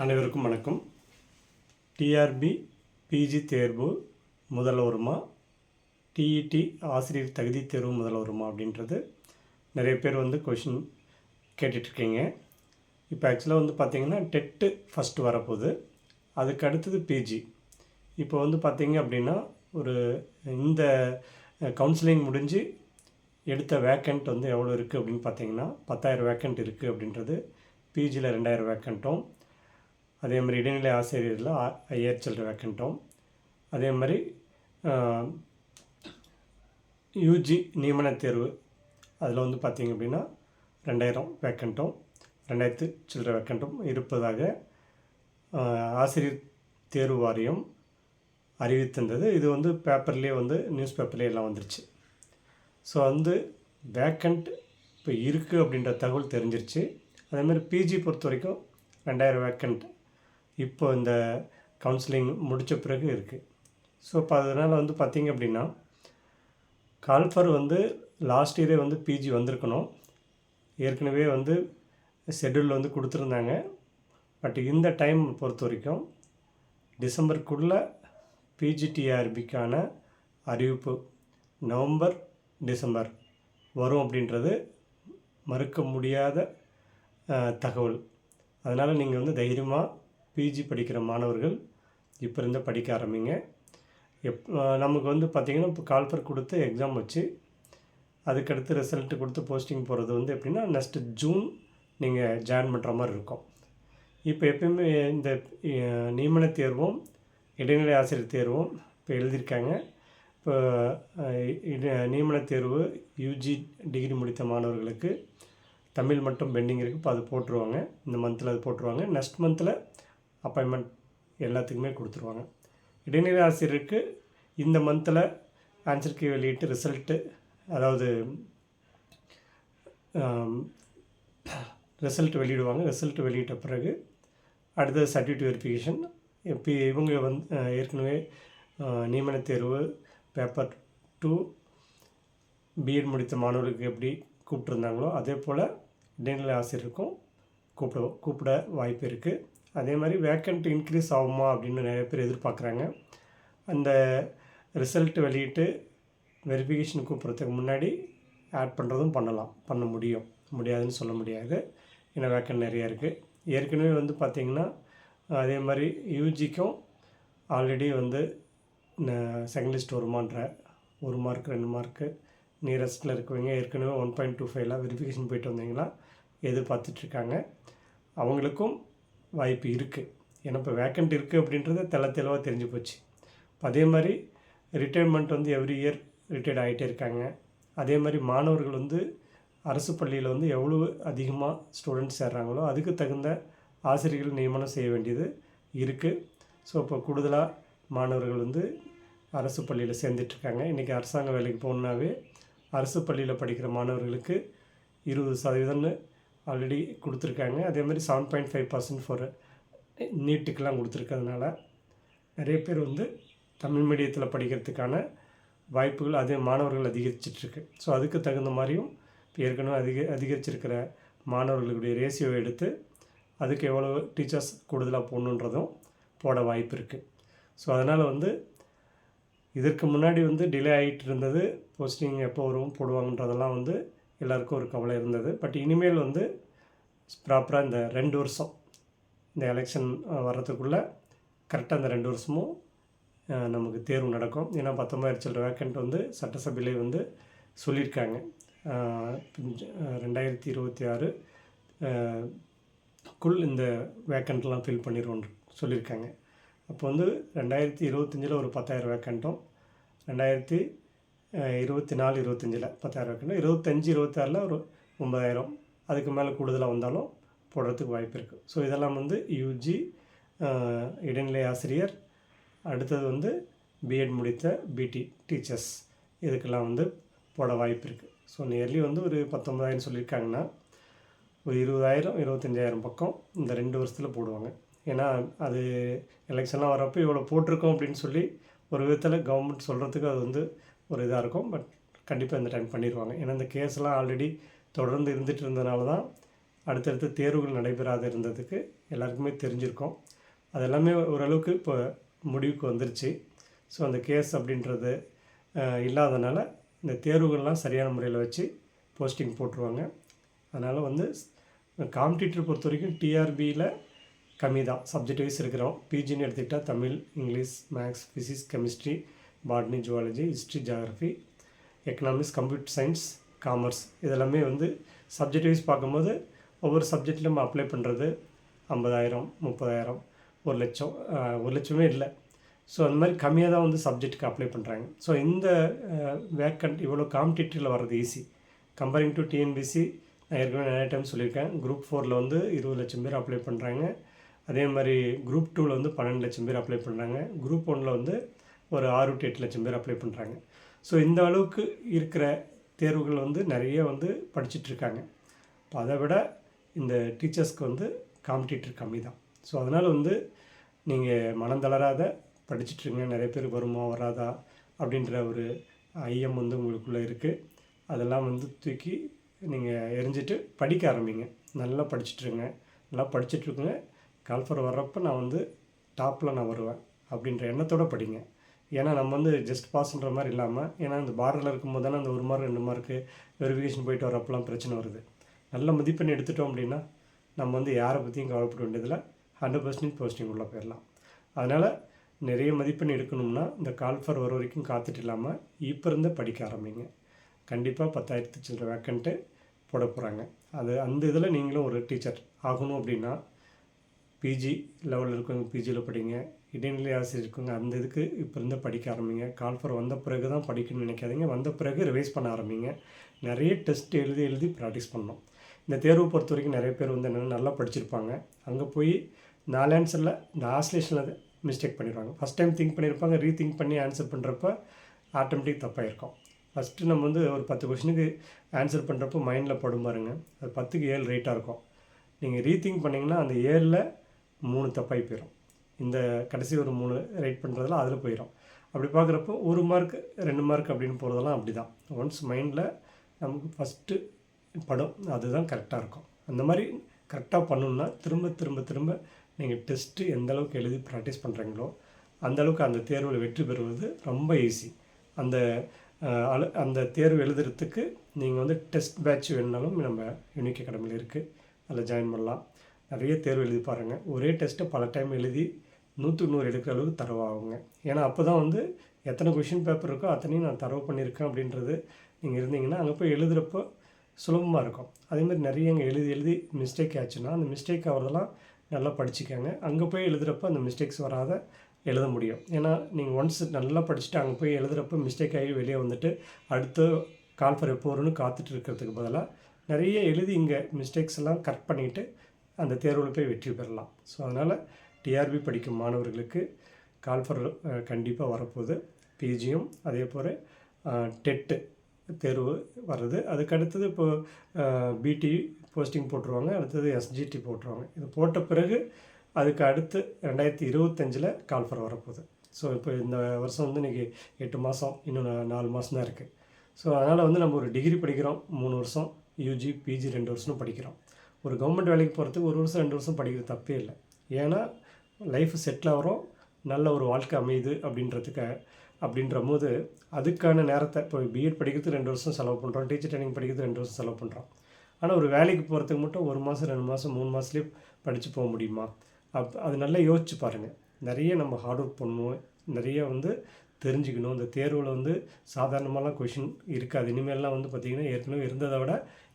அனைவருக்கும் வணக்கம். TRP PG தேர்வு முதல்ல வருமா, டிஇடி ஆசிரியர் தகுதி தேர்வு முதல்ல வருமா அப்படின்றது நிறைய பேர் கொஷின் கேட்டுட்ருக்கீங்க. இப்போ ஆக்சுவலாக பார்த்திங்கன்னா டெட்டு ஃபஸ்ட்டு வரப்போகுது, அதுக்கு அடுத்தது பிஜி. இப்போ பார்த்திங்க அப்படின்னா ஒரு இந்த கவுன்சிலிங் முடிஞ்சு எடுத்த வேக்கண்ட் எவ்வளோ இருக்குது அப்படின்னு பார்த்திங்கன்னா 10,000 வேக்கண்ட் இருக்குது அப்படின்றது. பிஜியில் 2,000 வேக்கண்ட்டும், அதே மாதிரி இடைநிலை ஆசிரியரில் 5,000 சில்லற வேக்கண்ட்டும், அதே மாதிரி யூஜி நியமன தேர்வு அதில் பார்த்திங்க அப்படின்னா 2,000 வேக்கண்ட்டும் 2,000 சில்லற வேக்கண்ட்டும் இருப்பதாக ஆசிரியர் தேர்வு வாரியம் அறிவித்திருந்தது. இது பேப்பர்லேயே நியூஸ் பேப்பர்லேயே எல்லாம் வந்துருச்சு. ஸோ வேக்கண்ட் இப்போ இருக்குது அப்படின்ற தகவல் தெரிஞ்சிருச்சு. அதேமாதிரி பிஜி பொறுத்த வரைக்கும் 2,000 வேக்கண்ட் இப்போ இந்த கவுன்சிலிங் முடித்த பிறகு இருக்குது. ஸோ இப்போ அதனால் பார்த்திங்க அப்படின்னா கால்ஃபர் லாஸ்ட் இயரே பிஜி வந்திருக்கணும். ஏற்கனவே ஷெட்யூல் கொடுத்துருந்தாங்க. பட் இந்த டைம் பொறுத்த வரைக்கும் டிசம்பருக்குள்ளே பிஜிடிஆர்பிக்கான அறிவிப்பு நவம்பர் டிசம்பர் வரும் அப்படின்றது மறுக்க முடியாத தகவல். அதனால் நீங்கள் தைரியமாக பிஜி படிக்கிற மாணவர்கள் இப்போ இருந்து படிக்க ஆரம்பிங்க. நமக்கு பார்த்திங்கன்னா இப்போ கால்ஃபர் கொடுத்து எக்ஸாம் வச்சு அதுக்கடுத்து ரிசல்ட்டு கொடுத்து போஸ்டிங் போகிறது எப்படின்னா நெக்ஸ்ட்டு ஜூன் நீங்கள் ஜாயின் பண்ணுற மாதிரி இருக்கும். இப்போ எப்பயுமே இந்த நியமன தேர்வும் இடைநிலை ஆசிரியர் தேர்வும் இப்போ எழுதியிருக்காங்க. இப்போ நியமன தேர்வு யூஜி டிகிரி முடித்த மாணவர்களுக்கு தமிழ் மட்டும் பெண்டிங் இருக்குது. இப்போ அது போட்டுருவாங்க, இந்த மந்தில் அது போட்டுருவாங்க. நெக்ஸ்ட் மந்தில் அப்பாயின்மெண்ட் எல்லாத்துக்குமே கொடுத்துருவாங்க. இடைநிலை ஆசிரியருக்கு இந்த மந்தில் ஆன்சர் கீ வெளியிட்டு ரிசல்ட்டு, அதாவது ரிசல்ட் வெளியிடுவாங்க. ரிசல்ட் வெளியிட்ட பிறகு அடுத்தது சர்டிஃபிகேட் வெரிஃபிகேஷன். இப்போ இவங்க ஏற்கனவே நியமன தேர்வு பேப்பர் 2 பிஎட் முடித்த மாணவர்களுக்கு எப்படி கூப்பிட்ருந்தாங்களோ அதே போல் இடைநிலை ஆசிரியருக்கும் கூப்பிட வாய்ப்பு இருக்குது. அதே மாதிரி வேக்கண்ட் இன்க்ரீஸ் ஆகுமா அப்படின்னு நிறைய பேர் எதிர்பார்க்குறாங்க. அந்த ரிசல்ட் வெளியிட்டு வெரிஃபிகேஷன் கூப்பிட்றதுக்கு முன்னாடி ஆட் பண்ணுறதும் பண்ண முடியும், முடியாதுன்னு சொல்ல முடியாது. ஏன்னா வேக்கண்ட் நிறையா இருக்குது. ஏற்கனவே பார்த்திங்கன்னா அதே மாதிரி யூஜிக்கும் ஆல்ரெடி செகண்ட் லிஸ்ட் வருமான்ற 1 மார்க் 2 மார்க்கு நியரஸ்ட்டில் இருக்கவங்க ஏற்கனவே 1.25 வெரிஃபிகேஷன் போயிட்டு வந்தீங்களா எதிர்பார்த்துட்ருக்காங்க. அவங்களுக்கும் வாய்ப்பு இருக்குது. ஏன்னா இப்போ வேக்கண்ட் இருக்குது அப்படின்றது தெளிவாக தெரிஞ்சு போச்சு. அதே மாதிரி ரிட்டையர்மெண்ட் எவ்ரி இயர் ரிட்டையர்ட் ஆகிட்டே இருக்காங்க. அதே மாதிரி மாணவர்கள் அரசு பள்ளியில் எவ்வளோ அதிகமாக ஸ்டூடெண்ட்ஸ் சேர்றாங்களோ அதுக்கு தகுந்த ஆசிரியர்கள் நியமனம் செய்ய வேண்டியது இருக்குது. ஸோ இப்போ கூடுதலாக மாணவர்கள் அரசு பள்ளியில் சேர்ந்துட்டுருக்காங்க. இன்றைக்கி அரசாங்க வேலைக்கு போகணுன்னாவே அரசு பள்ளியில் படிக்கிற மாணவர்களுக்கு 20% ஆல்ரெடி கொடுத்துருக்காங்க. அதே மாதிரி 7.5% ஃபார் நீட்டுக்கெலாம் கொடுத்துருக்கிறதுனால நிறைய பேர் தமிழ் மீடியத்தில் படிக்கிறதுக்கான வாய்ப்புகள் அதே மாணவர்கள் அதிகரிச்சிட்ருக்கு. ஸோ அதுக்கு தகுந்த மாதிரியும் இப்போ ஏற்கனவே அதிகரிச்சிருக்கிற மாணவர்களுடைய ரேஷியோ எடுத்து அதுக்கு எவ்வளோ டீச்சர்ஸ் கூடுதலாக போடணுன்றதும் போட வாய்ப்பு இருக்குது. ஸோ அதனால் இதற்கு முன்னாடி டிலே ஆகிட்டு இருந்தது. போஸ்டிங் எப்போ வரும் போடுவாங்கன்றதெல்லாம் எல்லாருக்கும் ஒரு கவலை இருந்தது. பட் இனிமேல் ப்ராப்பராக இந்த 2 வருஷம் இந்த எலெக்ஷன் வர்றதுக்குள்ளே கரெக்டாக அந்த 2 வருஷமும் நமக்கு தேர்வு நடக்கும். ஏன்னா 19,000 சில்லற வேக்கண்ட் சட்டசபையிலே சொல்லியிருக்காங்க. 2026 இந்த வேக்கண்ட்லாம் ஃபில் பண்ணிடுவோன்னு சொல்லியிருக்காங்க. அப்போ 2025 ஒரு 10,000 வேக்கண்ட்டும், 2024-25 10,000 வேக்கண்ட்டும், 25-26 ஒரு 9,000, அதுக்கு மேலே கூடுதலாக வந்தாலும் போடுறதுக்கு வாய்ப்பு இருக்குது. ஸோ இதெல்லாம் யூஜி இடைநிலை ஆசிரியர், அடுத்தது பிஎட் முடித்த பிடி டீச்சர்ஸ், இதுக்கெல்லாம் போட வாய்ப்பு இருக்குது. ஸோ நியர்லி ஒரு 19,000 சொல்லியிருக்காங்கன்னா ஒரு 20,000 25,000 பக்கம் இந்த 2 வருஷத்தில் போடுவாங்க. ஏன்னா அது எலெக்ஷன்லாம் வரப்போ இவ்வளோ போட்டிருக்கோம் அப்படின்னு சொல்லி ஒரு விதத்தில் கவர்மெண்ட் சொல்கிறதுக்கு அது ஒரு இதாக இருக்கும். பட் கண்டிப்பாக இந்த டைம் பண்ணிடுவாங்க. ஏன்னா இந்த கேஸ்லாம் ஆல்ரெடி தொடர்ந்து இருந்துகிட்டு இருந்ததுனால தான் அடுத்தடுத்து தேர்வுகள் நடைபெறாத இருந்ததுக்கு எல்லாருக்குமே தெரிஞ்சிருக்கும். அது எல்லாமே ஓரளவுக்கு இப்போ முடிவுக்கு வந்துருச்சு. ஸோ அந்த கேஸ் அப்படின்றது இல்லாதனால இந்த தேர்வுகள்லாம் சரியான முறையில் வச்சு போஸ்டிங் போட்டுருவாங்க. அதனால் வந்து காம்படிட்டர் பொறுத்த வரைக்கும் டிஆர்பியில் கம்மி தான். சப்ஜெக்ட் வைஸ் இருக்கிறோம். பிஜின்னு எடுத்துக்கிட்டால் Tamil, English, maths, physics, chemistry, botany, zoology, history, geography, economics, computer science, commerce இதெல்லாமே வந்து சப்ஜெக்ட் வைஸ் பார்க்கும்போது ஒவ்வொரு சப்ஜெக்டில் நம்ம அப்ளை பண்ணுறது 50,000, 30,000, 1,00,000, 1,00,000மே இல்லை. ஸோ அந்த மாதிரி கம்மியாக தான் வந்து சப்ஜெக்ட்டுக்கு அப்ளை பண்ணுறாங்க. ஸோ இந்த வேக்கண்ட் இவ்வளோ காம்படிட்டிவில் வர்றது ஈஸி கம்பேரிங் டு டிஎன்பிசி. நான் ஏற்கனவே நிறைய டைம் சொல்லியிருக்கேன். குரூப் 4ல் வந்து 20 லட்சம் பேர் அப்ளை பண்ணுறாங்க. அதே மாதிரி குரூப் 2ல் வந்து 12 லட்சம் பேர் அப்ளை பண்ணுறாங்க. குரூப் 1ல் வந்து ஒரு 6 to 8 லட்சம் பேர் அப்ளை பண்ணுறாங்க. ஸோ இந்த அளவுக்கு இருக்கிற தேர்வுகள் வந்து நிறைய வந்து படிச்சுட்ருக்காங்க. இப்போ அதை விட இந்த டீச்சர்ஸ்க்கு வந்து காம்படிட்டர் கம்மி தான். ஸோ அதனால் வந்து நீங்கள் மனம் தளராத படிச்சுட்ருங்க. நிறைய பேர் வருமா வராதா அப்படின்ற ஒரு ஐயம் வந்து உங்களுக்குள்ளே இருக்குது. அதெல்லாம் வந்து தூக்கி நீங்கள் எரிஞ்சிட்டு படிக்க ஆரம்பிங்க. நல்லா படிச்சுட்ருங்க. நல்லா படிச்சுட்ருக்குங்க. கால்ஃபர் வர்றப்போ நான் வந்து டாப்பில் நான் வருவேன் அப்படின்ற எண்ணத்தோடு படிங்க. ஏன்னா நம்ம வந்து ஜஸ்ட் பாஸ்ன்ற மாதிரி இல்லாமல், ஏன்னா இந்த பார்டரில் இருக்கும்போது தானே அந்த 1 மார்க் 2 மார்க்கு வெரிஃபிகேஷன் போயிட்டு வரப்பெல்லாம் பிரச்சனை வருது. நல்ல மதிப்பெண் எடுத்துட்டோம் அப்படின்னா நம்ம வந்து யாரை பற்றியும் கவலைப்பட வேண்டியதில் 100% போஸ்டிங் உள்ளே போயிடலாம். அதனால் நிறைய மதிப்பெண் எடுக்கணும்னா இந்த கால்ஃபர் வர வரைக்கும் காத்துட்டு இல்லாமல் இப்போ இருந்து படிக்க ஆரம்பிங்க. கண்டிப்பாக 10,000 சில்லற வேக்கண்ட்டு போட போகிறாங்க. அந்த இதில் நீங்களும் ஒரு டீச்சர் ஆகணும் அப்படின்னா பிஜி லெவலில் இருக்கவங்க பிஜியில் படிங்க. இடைநிலை ஆசிரியர் இருக்குங்க அந்த இதுக்கு இப்போ இருந்து படிக்க ஆரம்பிங்க. கால்ஃபர் வந்த பிறகு தான் படிக்கணும்னு நினைக்காதீங்க. வந்த பிறகு ரிவைஸ் பண்ண ஆரம்பிங்க. நிறைய டெஸ்ட் எழுதி ப்ராக்டிஸ் பண்ணணும். இந்த தேர்வு பொறுத்த வரைக்கும் நிறைய பேர் வந்து என்னென்னா நல்லா படிச்சிருப்பாங்க. அங்கே போய் 4 ஆன்சரில் இந்த ஆஸ்லேஷனில் மிஸ்டேக் பண்ணிடுவாங்க. ஃபஸ்ட் டைம் திங்க் பண்ணியிருப்பாங்க. ரீதிங்க் பண்ணி ஆன்சர் பண்ணுறப்ப ஆட்டோமேட்டிக் தப்பாக இருக்கும். ஃபஸ்ட்டு நம்ம வந்து ஒரு 10 கொஷினுக்கு ஆன்சர் பண்ணுறப்போ மைண்டில் படும் பாருங்க. அது 10க்கு 7 ரைட்டாக இருக்கும். நீங்கள் ரீதிங்க் பண்ணிங்கன்னா அந்த 7ல் 3 தப்பாகி போயிடும். இந்த கடைசி ஒரு 3 ரைட் பண்ணுறதுல அதில் போயிடும். அப்படி பார்க்குறப்போ 1 மார்க் 2 மார்க் அப்படின்னு போகிறதெல்லாம் அப்படி தான். ஒன்ஸ் மைண்டில் நமக்கு ஃபஸ்ட்டு படம் அதுதான் கரெக்டாக இருக்கும். அந்த மாதிரி கரெக்டாக பண்ணணுன்னா திரும்ப நீங்கள் டெஸ்ட்டு எந்தளவுக்கு எழுதி ப்ராக்டிஸ் பண்ணுறீங்களோ அந்தளவுக்கு அந்த தேர்வில் வெற்றி பெறுவது ரொம்ப ஈஸி. அந்த தேர்வு எழுதுறதுக்கு நீங்கள் வந்து டெஸ்ட் பேட்ச் வேணுனாலும் நம்ம யூனிக் அகாடமியில் இருக்குது. அதில் ஜாயின் பண்ணலாம். நிறைய தேர்வு எழுதி பாருங்கள். ஒரே டெஸ்ட்டை பல டைம் எழுதி 100க்கு 100 எடுக்கிற அளவுக்கு தரவாகுங்க. ஏன்னா அப்போ தான் வந்து எத்தனை கொஷின் பேப்பர் இருக்கோ அத்தனையும் நான் தரவு பண்ணியிருக்கேன் அப்படின்றது நீங்கள் இருந்தீங்கன்னா அங்கே போய் எழுதுகிறப்போ சுலபமாக இருக்கும். அதேமாதிரி நிறைய அங்கே எழுதி மிஸ்டேக் ஆச்சுன்னா அந்த மிஸ்டேக் ஆகிறதெல்லாம் நல்லா படிச்சுக்காங்க. அங்கே போய் எழுதுகிறப்போ அந்த மிஸ்டேக்ஸ் வராத எழுத முடியும். ஏன்னா நீங்கள் ஒன்ஸ் நல்லா படிச்சுட்டு அங்கே போய் எழுதுகிறப்ப மிஸ்டேக் ஆகி வெளியே வந்துட்டு அடுத்த கால்ஃபர் எப்போ வரும்னு காத்துட்டு இருக்கிறதுக்கு பதிலாக நிறைய எழுதி இங்கே மிஸ்டேக்ஸ் எல்லாம் கரெக்ட் பண்ணிவிட்டு அந்த தேர்வில் போய் வெற்றி பெறலாம். ஸோ அதனால் டிஆர்பி படிக்கும் மாணவர்களுக்கு கால்ஃபர் கண்டிப்பாக வரப்போகுது. பிஜியும் அதே போல் டெட்டு தேர்வு வர்றது. அதுக்கடுத்தது இப்போது பிடி போஸ்டிங் போட்டுருவாங்க. அடுத்தது எஸ்ஜிடி போட்டுருவாங்க. இது போட்ட பிறகு அதுக்கு அடுத்து 2025 கால்ஃபர் வரப்போகுது. ஸோ இப்போ இந்த வருஷம் வந்து இன்றைக்கி 8 மாதம், இன்னும் 4 மாதம் தான் இருக்குது. ஸோ அதனால் வந்து நம்ம ஒரு டிகிரி படிக்கிறோம் 3 வருஷம், யூஜி பிஜி 2 வருஷம் படிக்கிறோம். ஒரு கவர்மெண்ட் வேலைக்கு போகிறதுக்கு 1 வருஷம் 2 வருஷம் படிக்கிறது தப்பே இல்லை. ஏன்னா லைஃப் செட்டில் ஆகிறோம், நல்ல ஒரு வாழ்க்கை அமையுது அப்படின்ற போது அதுக்கான நேரத்தை இப்போ பிஎட் படிக்கிறதுக்கு 2 வருஷம் செலவு பண்ணுறோம், டீச்சர் ட்ரைனிங் படிக்கிறதுக்கு 2 வருஷம் செலவு பண்ணுறோம். ஆனால் ஒரு வேலைக்கு போகிறதுக்கு மட்டும் 1 மாதம் 2 மாதம் 3 மாதத்துலேயே படித்து போக முடியுமா? அது நல்லா யோசிச்சு பாருங்கள். நிறைய நம்ம ஹார்ட் ஒர்க் பண்ணணும், நிறைய வந்து தெரிஞ்சுக்கணும். இந்த தேர்வில் வந்து சாதாரணமாலாம் கொஷின் இருக்காது. இனிமேல்லாம் வந்து பார்த்திங்கன்னா ஏற்கனவே இருந்ததை விட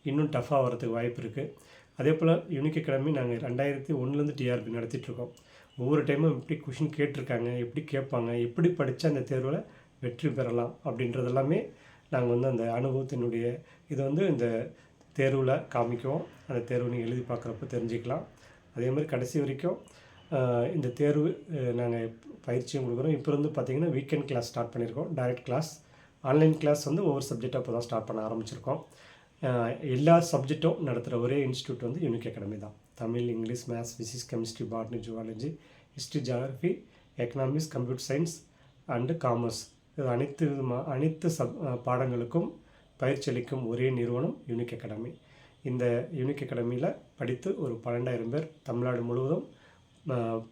இன்னும் டஃப்பாக வரதுக்கு வாய்ப்பு இருக்குது. அதே போல் யூனிக் அகாடமி நாங்கள் 2001 டிஆர்பி நடத்திட்டுருக்கோம். ஒவ்வொரு டைமும் எப்படி கொஷின் கேட்டிருக்காங்க, எப்படி கேட்பாங்க, எப்படி படித்தா அந்த தேர்வில் வெற்றி பெறலாம் அப்படின்றது எல்லாமே நாங்கள் வந்து அந்த அனுபவத்தினுடைய இதை வந்து இந்த தேர்வில் காமிக்குவோம். அந்த தேர்வு நீங்கள் எழுதி பார்க்குறப்ப தெரிஞ்சுக்கலாம். அதே மாதிரி கடைசி வரைக்கும் இந்த தேர்வு நாங்கள் பயிற்சியும் கொடுக்குறோம். இப்போ வந்து பார்த்திங்கன்னா வீக்கெண்ட் கிளாஸ் ஸ்டார்ட் பண்ணியிருக்கோம். டைரக்ட் கிளாஸ், ஆன்லைன் கிளாஸ் வந்து ஒவ்வொரு சப்ஜெக்டாக இப்போ தான் ஸ்டார்ட் பண்ண ஆரம்பிச்சிருக்கோம். எல்லா சப்ஜெக்டும் நடத்துகிற ஒரே இன்ஸ்டியூட் வந்து யூனிக் அகாடமி தான். Tamil, English, maths, physics, chemistry, botany, zoology, history, geography, economics, computer science and commerce, இது அனைத்து பாடங்களுக்கும் பயிற்சி அளிக்கும் ஒரே நிறுவனம் யூனிக் அகாடமி. இந்த யூனிக் அகாடமியில் படித்து ஒரு 12,000 பேர் தமிழ்நாடு முழுவதும்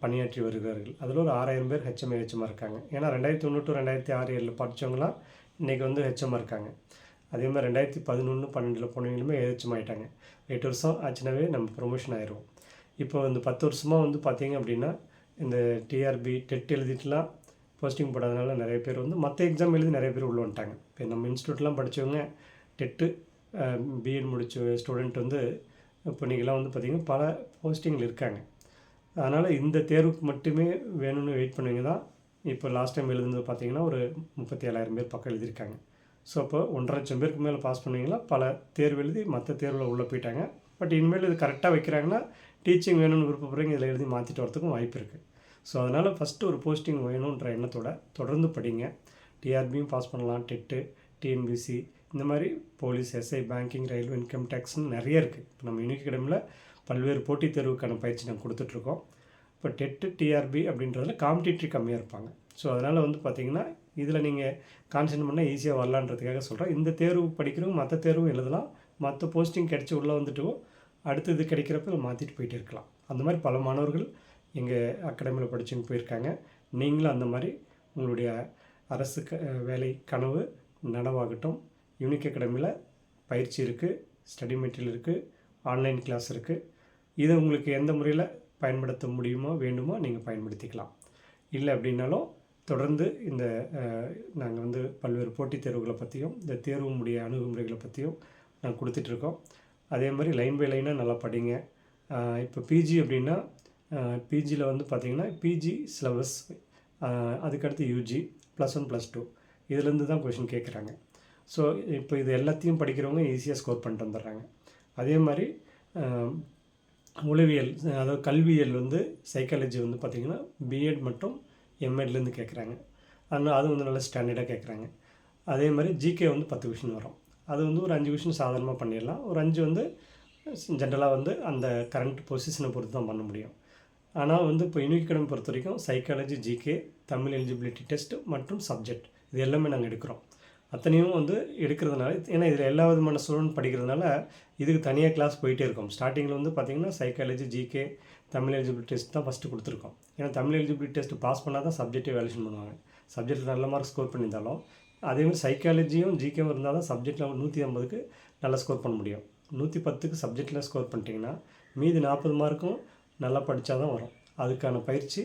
பணியாற்றி வருகிறார்கள். அதில் ஒரு 6,000 பேர் ஹெச்எம்ஏ ஹெச்எம்மாக இருக்காங்க. ஏன்னா 2001 to 2006 படித்தவங்களாம் இன்றைக்கி வந்து ஹெச்எம்மாக இருக்காங்க. அதே மாதிரி 2011, 12 போனவங்களுமே ஹெச்எம் ஆகிட்டாங்க. 8 வருஷம் ஆச்சுனாவே நம்ம ப்ரொமோஷன் ஆயிடுவோம். இப்போ இந்த 10 வருஷமாக வந்து பார்த்திங்க அப்படின்னா இந்த டிஆர்பி டெட் எழுதிட்டுலாம் போஸ்டிங் போடாதனால நிறைய பேர் வந்து மற்ற எக்ஸாம் எழுதி நிறைய பேர் உள்ளே வந்துட்டாங்க. இப்போ நம்ம இன்ஸ்டியூட்லாம் படித்தவங்க டெட்டு பிஎட் முடித்த ஸ்டூடெண்ட் வந்து இப்போ நீங்களாம் வந்து பார்த்திங்கன்னா பல போஸ்டிங்கில் இருக்காங்க. அதனால் இந்த தேர்வுக்கு மட்டுமே வேணும்னு வெயிட் பண்ணுவீங்க தான். இப்போ லாஸ்ட் டைம் எழுதுனது பார்த்திங்கன்னா ஒரு 37,000 பேர் பக்கம் எழுதியிருக்காங்க. ஸோ இப்போ 1,50,000 பேருக்கு மேலே பாஸ் பண்ணுவீங்களா பல தேர்வு எழுதி மற்ற தேர்வில் உள்ளே போயிட்டாங்க. பட் இனிமேல் இது கரெக்டாக வைக்கிறாங்கன்னா டீச்சிங் வேணும்னு விருப்பப்படுறீங்க, இதில் எழுதி மாற்றிட்டு வரத்துக்கும் வாய்ப்பு இருக்குது. ஸோ அதனால் ஃபஸ்ட்டு ஒரு போஸ்டிங் வேணுன்ற எண்ணத்தோட தொடர்ந்து படிங்க. டிஆர்பியும் பாஸ் பண்ணலாம், டெட்டு, டிஎன்பிசி, இந்த மாதிரி police, SI, banking, railway, income டேக்ஸ்னு நிறைய இருக்குது. இப்போ நம்ம யூனிக் அகாடமியில் பல்வேறு போட்டித் தேர்வுக்கான பயிற்சி நாங்கள் கொடுத்துட்ருக்கோம். இப்போ டெட்டு, டிஆர்பி அப்படின்றதுல காம்படிட்டிவ் கம்மியாக இருப்பாங்க. ஸோ அதனால் வந்து பார்த்திங்கன்னா இதில் நீங்கள் கான்சன்ட்ரேட் பண்ணால் ஈஸியாக வரலான்றதுக்காக சொல்கிறேன். இந்த தேர்வு படிக்கிறவங்க மற்ற தேர்வும் எழுதலாம். மற்ற போஸ்டிங் கிடச்சி உள்ளே வந்துட்டு அடுத்தது கிடைக்கிறப்ப மாற்றிட்டு போயிட்டு இருக்கலாம். அந்த மாதிரி பல மாணவர்கள் எங்கள் அகாடமியில் படிச்சுன்னு போயிருக்காங்க. நீங்களும் அந்த மாதிரி உங்களுடைய அரசு வேலை கனவு நனவாகட்டும். யூனிக் அகாடமியில் பயிற்சி இருக்குது, ஸ்டடி மெட்டீரியல் இருக்குது, ஆன்லைன் கிளாஸ் இருக்குது. இதை உங்களுக்கு எந்த முறையில் பயன்படுத்த முடியுமோ வேண்டுமோ நீங்கள் பயன்படுத்திக்கலாம். இல்லை அப்படின்னாலும் தொடர்ந்து இந்த நாங்கள் வந்து பல்வேறு போட்டித் தேர்வுகளை பற்றியும் இந்த தேர்வு முடிய அணுகுமுறைகளை பற்றியும் நாங்கள் கொடுத்துட்ருக்கோம். அதே மாதிரி லைன் பை லைனாக நல்லா படிங்க. இப்போ பிஜி அப்படின்னா பிஜியில் வந்து பார்த்திங்கன்னா பிஜி சிலபஸ், அதுக்கடுத்து யூஜி, +1 +2 இதுலேருந்து தான் கொஷின் கேட்குறாங்க. ஸோ இப்போ இது எல்லாத்தையும் படிக்கிறவங்க ஈஸியாக ஸ்கோர் பண்ணிட்டு வந்துடுறாங்க. அதே மாதிரி உளவியல், அதாவது கல்வியல் வந்து சைக்காலஜி வந்து பார்த்திங்கன்னா பிஎட் மற்றும் எம்எட்லேருந்து கேட்குறாங்க. அதனால் அது வந்து நல்ல ஸ்டாண்டர்டாக கேட்குறாங்க. அதே மாதிரி ஜிகே வந்து 10 கொஷின் வரும். அது வந்து ஒரு 5 கொஷின் சாதாரணமாக பண்ணிடலாம். ஒரு 5 வந்து ஜென்ரலாக வந்து அந்த கரண்ட் பொசிஷனை பொறுத்து தான் பண்ண முடியும். ஆனால் வந்து இப்போ யூனிக் அகாடமி பொறுத்த வரைக்கும் psychology, GK, Tamil eligibility test மற்றும் சப்ஜெக்ட் இது எல்லாமே நாங்கள் எடுக்கிறோம். அத்தனையும் வந்து எடுக்கிறதுனால, ஏன்னா இதில் எல்லா விதமான ஸ்டூடெண்ட் படிக்கிறதுனால இதுக்கு தனியாக கிளாஸ் போயிட்டே இருக்கும். ஸ்டார்டிங்கில் வந்து பார்த்திங்கன்னா psychology, GK, Tamil eligibility test தான் ஃபஸ்ட்டு கொடுத்துருக்கோம். ஏன்னா தமிழ் எலிஜிபிலிட்டி டெஸ்ட் பாஸ் பண்ணால் தான் சப்ஜெக்டே வேல்யூஷன் பண்ணுவாங்க. சப்ஜெக்ட்டில் நல்ல மார்க் ஸ்கோர் பண்ணியிருந்தாலும் அதேமாதிரி சைக்காலஜியும் ஜிகேவும் இருந்தால் தான் சப்ஜெக்டில் 150க்கு நல்லா ஸ்கோர் பண்ண முடியும். 110க்கு சப்ஜெக்டில் ஸ்கோர் பண்ணிட்டீங்கன்னா மீதி 40 மார்க்கும் நல்லா படித்தா தான் வரும். அதுக்கான பயிற்சி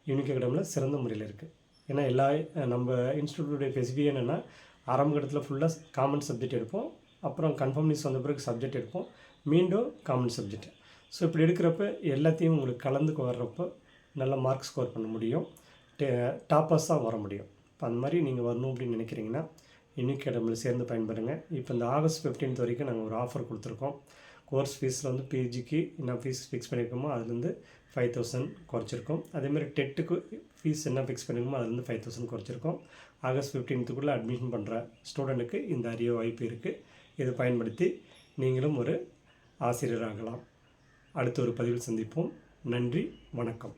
யூனிக் அகாடமியில் சிறந்த முறையில் இருக்குது. ஏன்னா எல்லா நம்ம இன்ஸ்டியூட்டுடைய ஸ்பெசிஃபிக் என்னென்னா ஆரம்ப கட்டத்தில் ஃபுல்லாக காமன் சப்ஜெக்ட் எடுப்போம், அப்புறம் கன்ஃபர்ம்னிஸ் வந்த பிறகு சப்ஜெக்ட் எடுப்போம், மீண்டும் காமன் சப்ஜெக்ட். ஸோ இப்படி எடுக்கிறப்ப எல்லாத்தையும் உங்களுக்கு கலந்துக்கு வர்றப்போ நல்ல மார்க் ஸ்கோர் பண்ண முடியும், டாப்பர்ஸாக வர முடியும். இப்போ அந்த மாதிரி நீங்கள் வரணும் அப்படின்னு நினைக்கிறீங்கன்னா யூனிக் அகாடமியில் சேர்ந்து பயன்பெறுங்க. இப்போ இந்த ஆகஸ்ட் 15 வரைக்கும் நாங்கள் ஒரு ஆஃபர் கொடுத்துருக்கோம். கோர்ஸ் ஃபீஸில் வந்து பிஜிக்கு என்ன ஃபீஸ் ஃபிக்ஸ் பண்ணியிருக்கோமோ அதுலேருந்து 5,000 குறைச்சிருக்கோம். அதேமாதிரி டெட்டுக்கு ஃபீஸ் என்ன ஃபிக்ஸ் பண்ணியிருக்கோமோ அதுலேருந்து 5,000 குறைச்சிருக்கோம். ஆகஸ்ட் 15க்குள்ளே அட்மிஷன் பண்ணுற ஸ்டூடெண்ட்டுக்கு இந்த அரிய வாய்ப்பு இருக்குது. இதை பயன்படுத்தி நீங்களும் ஒரு ஆசிரியராகலாம். அடுத்த ஒரு பதிவில் சந்திப்போம். நன்றி, வணக்கம்.